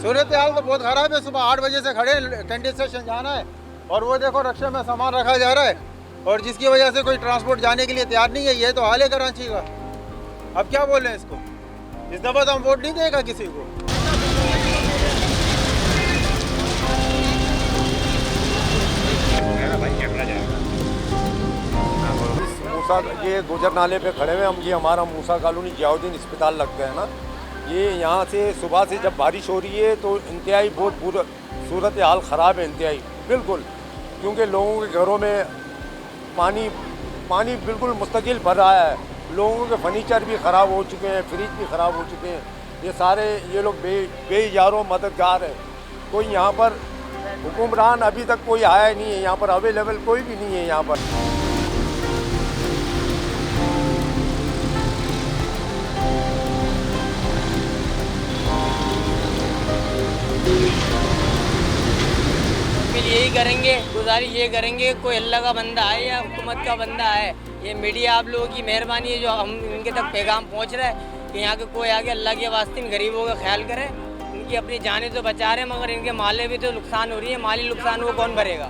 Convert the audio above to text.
सूरत हाल तो बहुत खराब है। सुबह 8 बजे से खड़े, कैंटीन स्टेशन जाना है और वो देखो रक्शे में सामान रखा जा रहा है और जिसकी वजह से कोई ट्रांसपोर्ट जाने के लिए तैयार नहीं है। ये तो हाल है कराची का। अब क्या बोलें इसको। इस दफ़ा तो हम वोट नहीं देगा किसी को। मूसा ये गुजर नाले पे खड़े हुए हम। ये हमारा मूसा कॉलोनी जियाउद्दीन अस्पताल लगता है ना। ये यहाँ से सुबह से जब बारिश हो रही है तो इंतहाई बहुत बुरा सूरत हाल ख़राब है, इंतहाई बिल्कुल। क्योंकि लोगों के घरों में पानी बिल्कुल मुस्तकिल भर रहा है। लोगों के फर्नीचर भी ख़राब हो चुके हैं, फ्रिज भी ख़राब हो चुके हैं। ये सारे ये लोग बेयारो मददगार है। कोई यहाँ पर हुक्मरान अभी तक कोई आया नहीं है, यहाँ पर अवेलेबल कोई भी नहीं है यहाँ पर। यही करेंगे, गुजारिश ये करेंगे, कोई अल्लाह का बंदा है या हुकूमत का बंदा है, ये मीडिया आप लोगों की मेहरबानी है जो हम इनके तक पैगाम पहुंच रहा है कि यहाँ के कोई आगे अल्लाह के वास्ते इन गरीबों का ख्याल करे। इनकी अपनी जानें तो बचा रहे हैं मगर इनके माले भी तो नुकसान हो रही है। माली नुकसान वो कौन भरेगा।